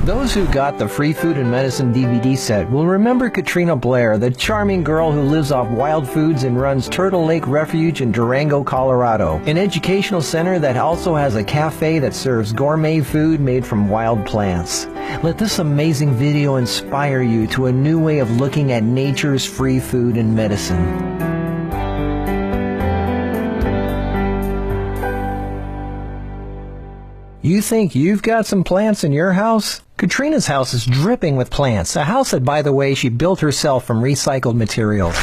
Those who got the Free Food and Medicine DVD set will remember Katrina Blair, the charming girl who lives off wild foods and runs Turtle Lake Refuge in Durango, Colorado, an educational center that also has a cafe that serves gourmet food made from wild plants. Let this amazing video inspire you to a new way of looking at nature's free food and medicine. You think you've got some plants in your house? Katrina's house is dripping with plants, a house that, by the way, she built herself from recycled materials.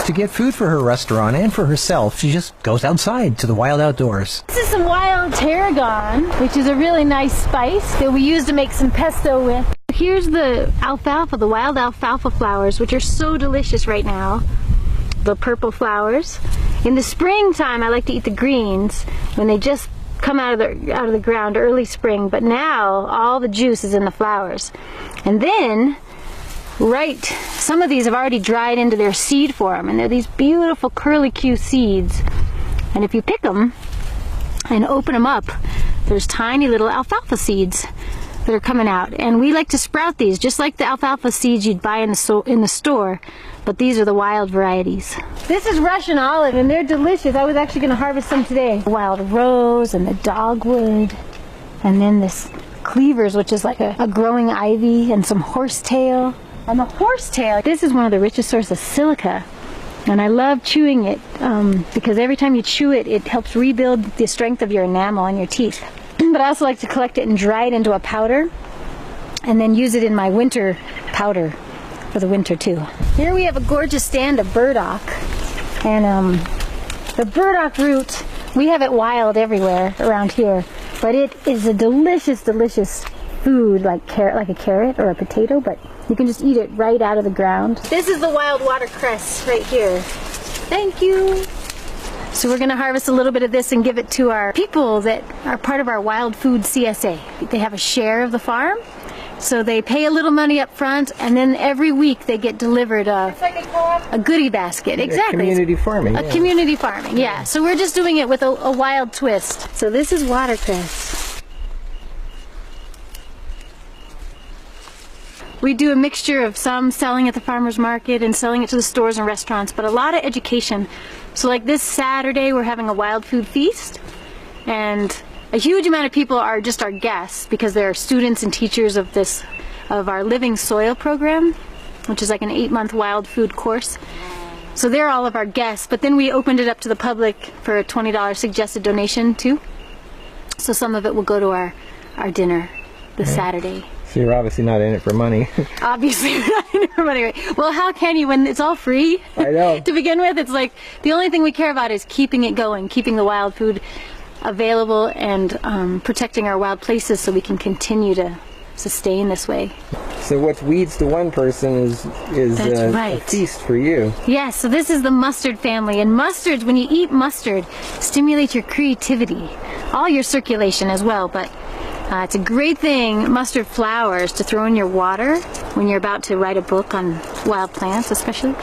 To get food for her restaurant and for herself, she just goes outside to the wild outdoors. This is some wild tarragon, which is a really nice spice that we use to make some pesto with. Here's the alfalfa, the wild alfalfa flowers, which are so delicious right now. The purple flowers. In the springtime, I like to eat the greens when they just come out of the ground early spring, but now all the juice is in the flowers. And then some of these have already dried into their seed form, and they're these beautiful curlicue seeds. And if you pick them and open them up, there's tiny little alfalfa seeds that are coming out. And we like to sprout these just like the alfalfa seeds you'd buy in the store, but these are the wild varieties. This is Russian olive, and they're delicious. I was actually going to harvest some today. Wild rose and the dogwood, and then this cleavers, which is like a growing ivy, and some horsetail. And the horsetail, this is one of the richest sources of silica, and I love chewing it because every time you chew it, it helps rebuild the strength of your enamel on your teeth. But I also like to collect it and dry it into a powder, and then use it in my winter powder for the winter too. Here we have a gorgeous stand of burdock, and the burdock root, we have it wild everywhere around here, but it is a delicious, delicious food, like a carrot or a potato, but you can just eat it right out of the ground. This is the wild watercress right here. Thank you. So we're going to harvest a little bit of this and give it to our people that are part of our Wild Food CSA. They have a share of the farm, so they pay a little money up front, and then every week they get delivered a goodie basket. Exactly. Community farming. Community farming, yeah. So we're just doing it with a wild twist. So this is watercress. We do a mixture of some selling at the farmer's market and selling it to the stores and restaurants, but a lot of education. So like this Saturday, we're having a wild food feast, and a huge amount of people are just our guests because they're students and teachers of our Living Soil program, which is like an 8-month wild food course. So they're all of our guests, but then we opened it up to the public for a $20 suggested donation too. So some of it will go to our dinner this Saturday. So you're obviously not in it for money. Obviously we're not in it for money. Right? Well, how can you when it's all free? I know. To begin with, it's like the only thing we care about is keeping it going, keeping the wild food available, and protecting our wild places so we can continue to sustain this way. So what's weeds to one person is right. A feast for you. Yeah, so this is the mustard family, and mustards, when you eat mustard, stimulates your creativity, all your circulation as well, but it's a great thing, mustard flowers, to throw in your water when you're about to write a book on wild plants, especially.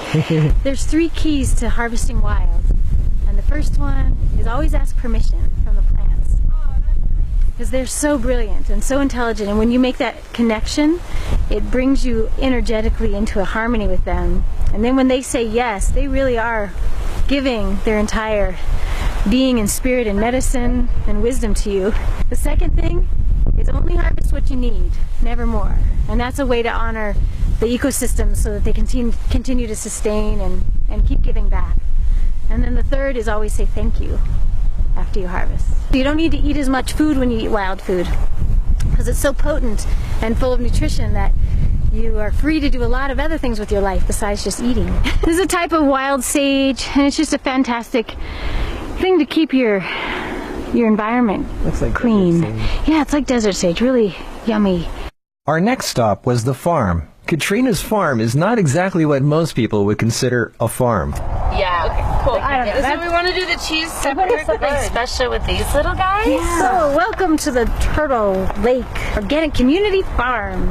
There's 3 keys to harvesting wild, and the first one is always ask permission from the plants, because they're so brilliant and so intelligent, and when you make that connection, it brings you energetically into a harmony with them, and then when they say yes, they really are giving their entire being and spirit and medicine and wisdom to you. The second thing is only harvest what you need, never more. And that's a way to honor the ecosystem so that they continue to sustain and keep giving back. And then the third is always say thank you after you harvest. You don't need to eat as much food when you eat wild food, because it's so potent and full of nutrition that you are free to do a lot of other things with your life besides just eating. This is a type of wild sage, and it's just a fantastic thing to keep your environment like clean. Yeah, it's like desert sage, really yummy. Our next stop was the farm. Katrina's farm is not exactly what most people would consider a farm. Yeah, okay, cool. I don't know. So we want to do the cheese separate, something special with these little guys? Yeah. So welcome to the Turtle Lake Organic Community Farm.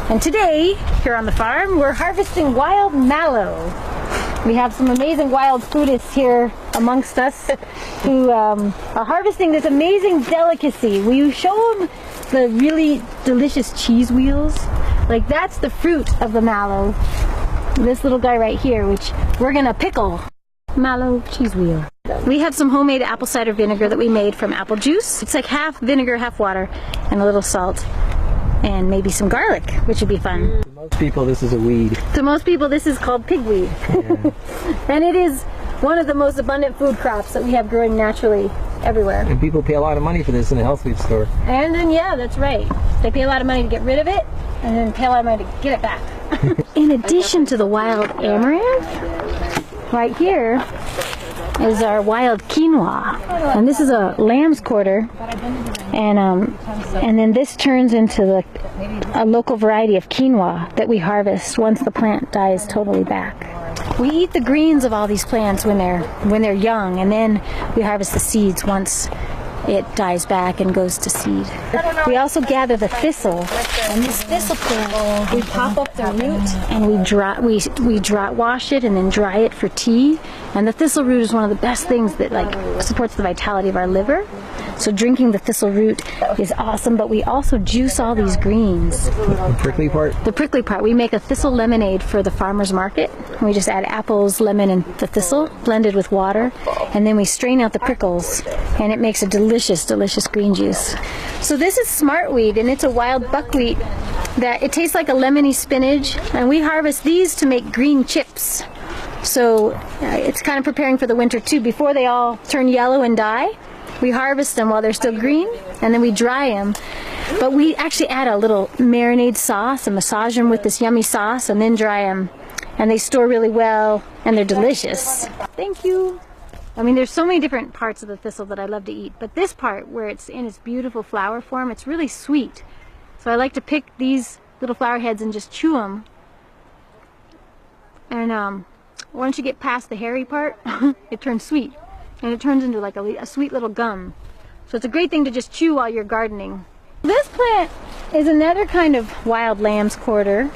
And today, here on the farm, we're harvesting wild mallow. We have some amazing wild foodists here amongst us who are harvesting this amazing delicacy. We show them the really delicious cheese wheels. Like, that's the fruit of the mallow. This little guy right here, which we're gonna pickle. Mallow cheese wheel. We have some homemade apple cider vinegar that we made from apple juice. It's like half vinegar, half water, and a little salt, and maybe some garlic, which would be fun. To most people, this is a weed. To most people, this is called pigweed. Yeah. And it is one of the most abundant food crops that we have growing naturally everywhere. And people pay a lot of money for this in a health food store. And then, yeah, that's right. They pay a lot of money to get rid of it, and then pay a lot of money to get it back. In addition to the wild amaranth, right here is our wild quinoa. And this is a lamb's quarter. And then this turns into a local variety of quinoa that we harvest once the plant dies totally back. We eat the greens of all these plants when they're young, and then we harvest the seeds once it dies back and goes to seed. We also gather the thistle, and this thistle plant, we pop up the root and we dry wash it and then dry it for tea. And the thistle root is one of the best things that supports the vitality of our liver. So drinking the thistle root is awesome, but we also juice all these greens. The prickly part? The prickly part. We make a thistle lemonade for the farmer's market. We just add apples, lemon, and the thistle blended with water, and then we strain out the prickles, and it makes a delicious, delicious green juice. So this is smartweed, and it's a wild buckwheat that it tastes like a lemony spinach, and we harvest these to make green chips. So it's kind of preparing for the winter too. Before they all turn yellow and die, we harvest them while they're still green, and then we dry them. But we actually add a little marinade sauce and massage them with this yummy sauce and then dry them. And they store really well, and they're delicious. Thank you. I mean, there's so many different parts of the thistle that I love to eat, but this part, where it's in its beautiful flower form, it's really sweet. So I like to pick these little flower heads and just chew them. And once you get past the hairy part, it turns sweet. And it turns into like a sweet little gum. So it's a great thing to just chew while you're gardening. This plant is another kind of wild lamb's quarter.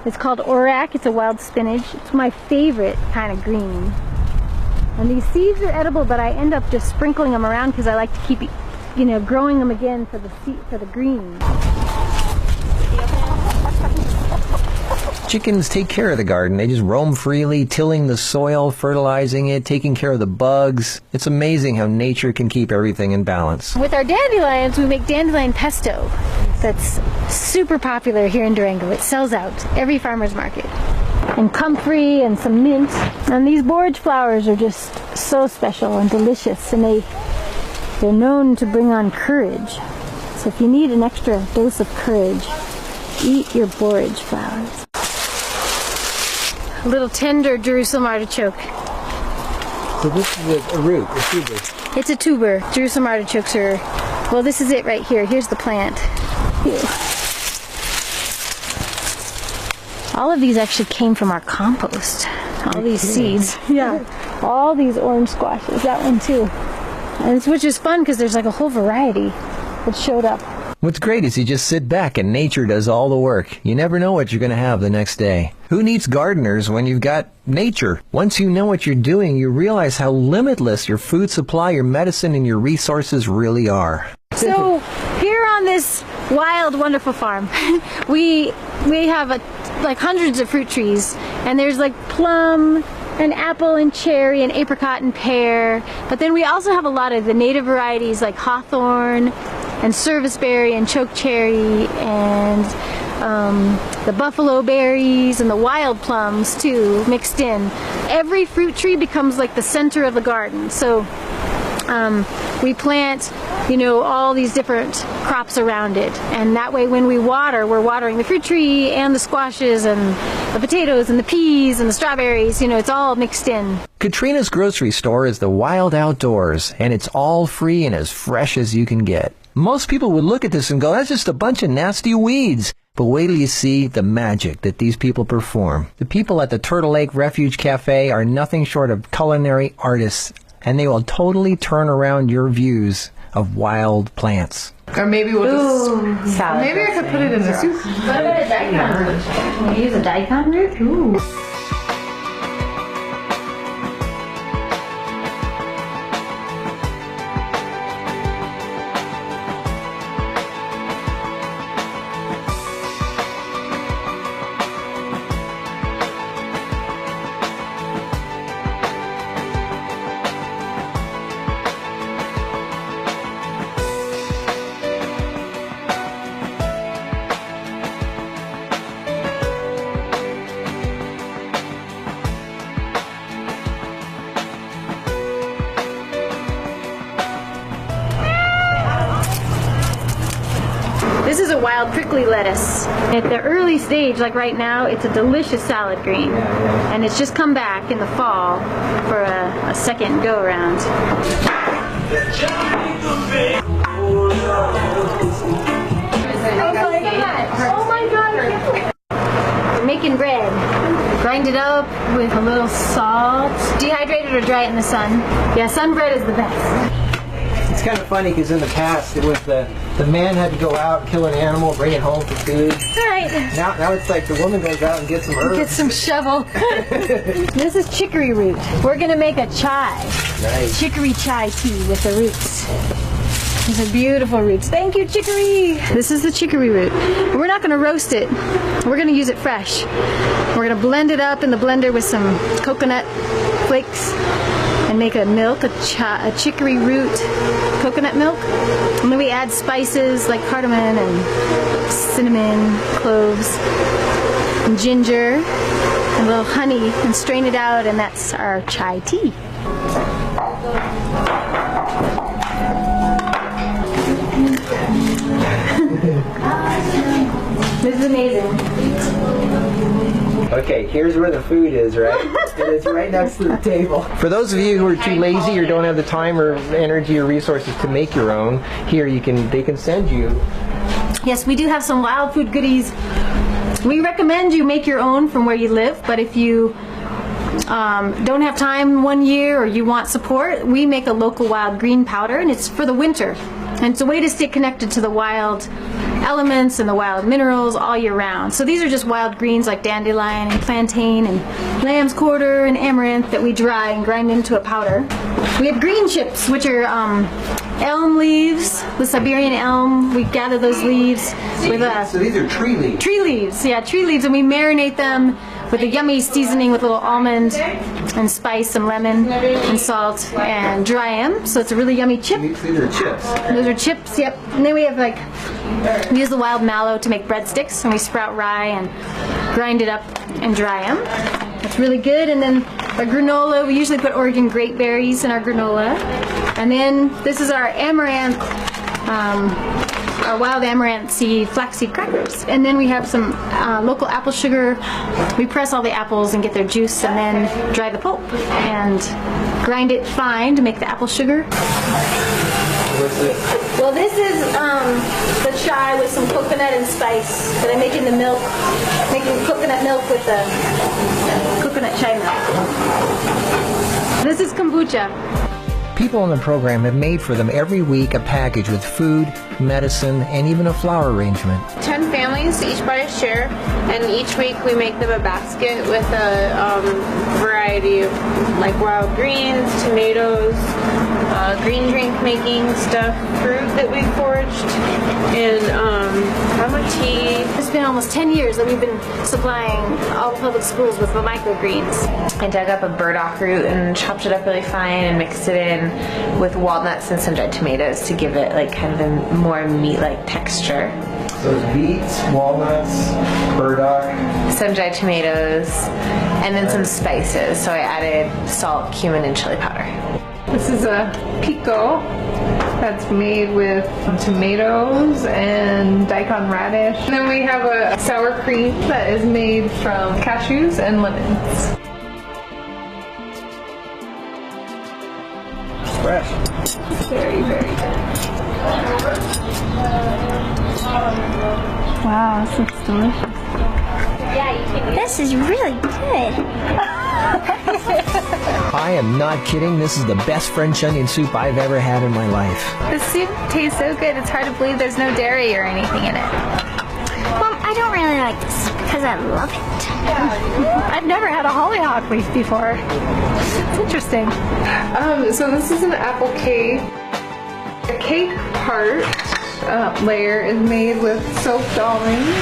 It's called orac. It's a wild spinach. It's my favorite kind of green. And these seeds are edible, but I end up just sprinkling them around because I like to keep, growing them again for the green. Chickens take care of the garden. They just roam freely, tilling the soil, fertilizing it, taking care of the bugs. It's amazing how nature can keep everything in balance. With our dandelions, we make dandelion pesto. That's super popular here in Durango. It sells out every farmer's market. And comfrey and some mint. And these borage flowers are just so special and delicious, and they're known to bring on courage. So if you need an extra dose of courage, eat your borage flowers. A little tender Jerusalem artichoke. So this is a root, a tuber. It's a tuber. Jerusalem artichokes are, well, this is it right here. Here's the plant. Here. All of these actually came from our compost. All these seeds. Yeah. All these orange squashes. That one too. And which is fun because there's like a whole variety that showed up. What's great is you just sit back and nature does all the work. You never know what you're going to have the next day. Who needs gardeners when you've got nature? Once you know what you're doing, you realize how limitless your food supply, your medicine, and your resources really are. So here on this wild, wonderful farm, we have like hundreds of fruit trees, and there's like plum and apple and cherry and apricot and pear. But then we also have a lot of the native varieties like hawthorn and serviceberry and chokecherry and the buffalo berries and the wild plums too, mixed in. Every fruit tree becomes like the center of the garden. So we plant, all these different crops around it. And that way when we water, we're watering the fruit tree and the squashes and the potatoes and the peas and the strawberries. It's all mixed in. Katrina's grocery store is the wild outdoors, and it's all free and as fresh as you can get. Most people would look at this and go, that's just a bunch of nasty weeds. But wait till you see the magic that these people perform. The people at the Turtle Lake Refuge Cafe are nothing short of culinary artists, and they will totally turn around your views of wild plants. Or maybe we'll just... Salad maybe I could put it in the soup. What about a daikon root? Can you use a daikon root? Ooh. This is a wild prickly lettuce. At the early stage, like right now, it's a delicious salad green. And it's just come back in the fall for a second go around. Oh my god! We're making bread. Grind it up with a little salt. Dehydrate it or dry it in the sun. Yeah, sun bread is the best. It's kind of funny because in the past it was the man had to go out, kill an animal, bring it home for food. Right. Now it's like the woman goes out and gets some herbs. Get some shovel. This is chicory root. We're gonna make a chai. Nice. Chicory chai tea with the roots. These are beautiful roots. Thank you, chicory. This is the chicory root. We're not gonna roast it. We're gonna use it fresh. We're gonna blend it up in the blender with some coconut flakes and make a milk, a chicory root coconut milk. And then we add spices like cardamom and cinnamon, cloves, and ginger, and a little honey, and strain it out, and that's our chai tea. This is amazing. Okay, here's where the food is, right? And it's right next to the table. For those of you who are too lazy or don't have the time or energy or resources to make your own, here they can send you. Yes, we do have some wild food goodies. We recommend you make your own from where you live, but if you don't have time one year or you want support, we make a local wild green powder, and it's for the winter. And it's a way to stay connected to the wild elements and the wild minerals all year round. So these are just wild greens like dandelion and plantain and lamb's quarter and amaranth that we dry and grind into a powder. We have green chips, which are elm leaves, the Siberian elm. We gather those leaves with So these are tree leaves. Tree leaves, yeah, tree leaves, and we marinate them with a yummy seasoning with a little almond and spice, some lemon and salt, and dry them. So it's a really yummy chip. These are chips. Those are chips, yep. And then we have we use the wild mallow to make breadsticks, and we sprout rye and grind it up and dry them. It's really good. And then our granola, we usually put Oregon grape berries in our granola. And then this is our amaranth, our wild amaranth seed flaxseed crackers. And then we have some local apple sugar. We press all the apples and get their juice, and then dry the pulp and grind it fine to make the apple sugar. What's this? Well, this is the chai with some coconut and spice that I make in the milk, making coconut milk with the coconut chai milk. This is kombucha. People on the program have made for them every week a package with food, medicine, and even a flower arrangement. 10 families, each buy a share, and each week we make them a basket with a variety of like wild greens, tomatoes, green drink making stuff, fruit that we foraged, and tea. It's been almost 10 years that we've been supplying all public schools with the microgreens. I dug up a burdock root and chopped it up really fine and mixed it in with walnuts and some dried tomatoes to give it like kind of a more meat-like texture. So it's beets, walnuts, burdock, some dried tomatoes, and then some spices. So I added salt, cumin, and chili powder. This is a pico that's made with tomatoes and daikon radish. And then we have a sour cream that is made from cashews and lemons. fresh. Very, very good. Wow, this looks delicious. This is really good. I am not kidding. This is the best French onion soup I've ever had in my life. This soup tastes so good, it's hard to believe there's no dairy or anything in it. Mom, I don't really like this because I love it. I've never had a hollyhock leaf before. It's interesting. So this is an apple cake. The cake part layer is made with soaked almonds,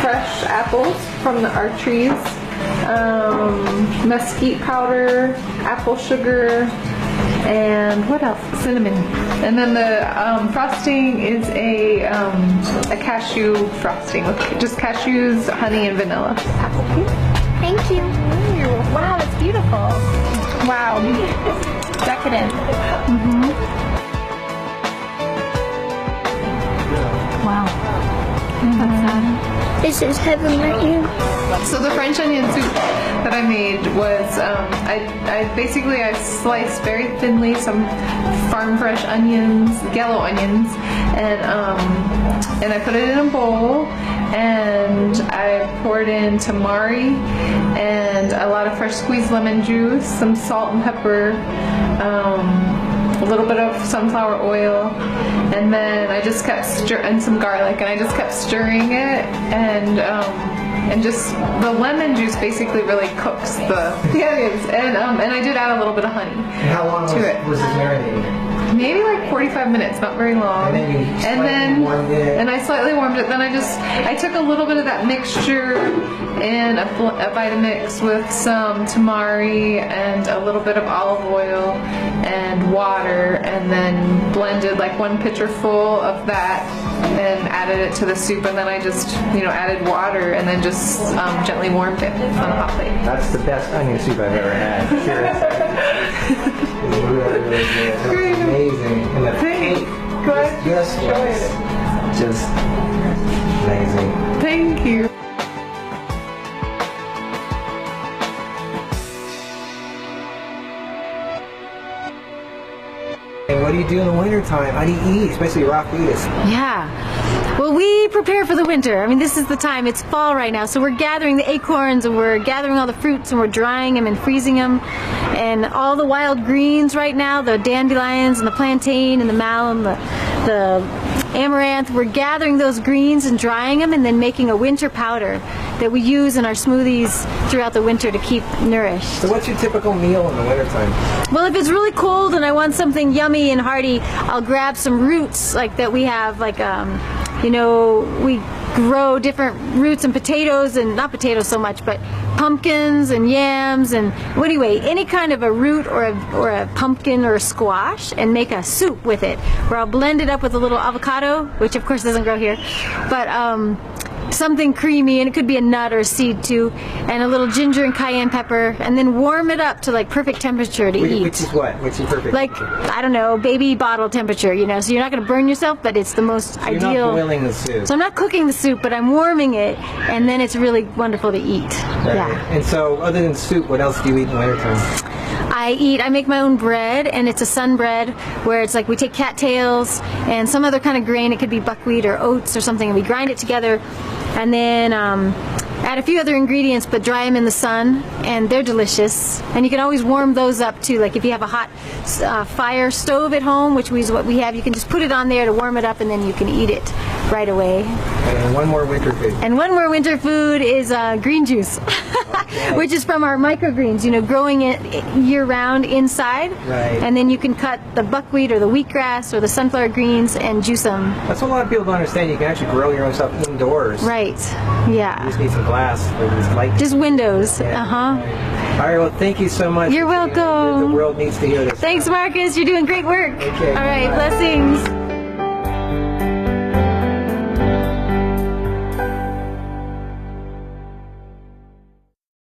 fresh apples from our trees, mesquite powder, apple sugar, and what else? Cinnamon. And then the frosting is a cashew frosting with just cashews, honey, and vanilla. Apple cake. Thank you. Wow, that's beautiful. Wow. Decadent. Mm-hmm. Wow. This is heaven right here. So the French onion soup that I made was, I sliced very thinly some farm fresh onions, yellow onions, and I put it in a bowl, and I poured in tamari and a lot of fresh squeezed lemon juice, some salt and pepper, a little bit of sunflower oil, and then I just kept and some garlic, and I just kept stirring it, and just the lemon juice basically really cooks the onions, and I did add a little bit of honey. And how long was this marinating? Maybe like 45 minutes, not very long. And then I slightly warmed it. Then I took a little bit of that mixture in a Vitamix with some tamari and a little bit of olive oil and water, and then blended like 1 pitcher full of that and added it to the soup, and then I just added water and then just gently warmed it on a hot plate. That's the best onion soup I've ever had. Seriously. It's really, really good. It's amazing. And the cake just was just amazing. Thank you. And what do you do in the wintertime? How do you eat, especially raw food? Yeah. Well, we prepare for the winter. I mean, this is the time. It's fall right now, so we're gathering the acorns, and we're gathering all the fruits, and we're drying them and freezing them, and all the wild greens right now, the dandelions and the plantain and the malum, the amaranth. We're gathering those greens and drying them, and then making a winter powder that we use in our smoothies throughout the winter to keep nourished. So what's your typical meal in the wintertime? Well, if it's really cold and I want something yummy and hearty, I'll grab some roots like that we have, like we grow different roots and potatoes, and not potatoes so much, but pumpkins and yams, and anyway, any kind of a root or a pumpkin or a squash, and make a soup with it, where I'll blend it up with a little avocado, which of course doesn't grow here, but something creamy, and it could be a nut or a seed too, and a little ginger and cayenne pepper, and then warm it up to like perfect temperature to eat. Which is what? Which is perfect? Like, I don't know, baby bottle temperature, so you're not going to burn yourself, but it's the most ideal. You're not boiling the soup. So I'm not cooking the soup, but I'm warming it, and then it's really wonderful to eat. Right. Yeah. And so, other than soup, what else do you eat in the wintertime? I make my own bread, and it's a sun bread, where it's like we take cattails and some other kind of grain, it could be buckwheat or oats or something, and we grind it together, and then add a few other ingredients, but dry them in the sun, and they're delicious. And you can always warm those up too, like if you have a hot fire stove at home, which is what we have, you can just put it on there to warm it up, and then you can eat it right away. And one more winter food. And one more winter food is green juice, which is from our microgreens, growing it year-round inside. Right. And then you can cut the buckwheat or the wheatgrass or the sunflower greens and juice them. That's what a lot of people don't understand. You can actually grow your own stuff indoors. Right. Yeah. You just need some glass for this light. Just windows. Yeah. Uh-huh. All right, well, thank you so much. You're welcome. The world needs to hear this. Thanks, Marcus. You're doing great work. Okay. All right, blessings.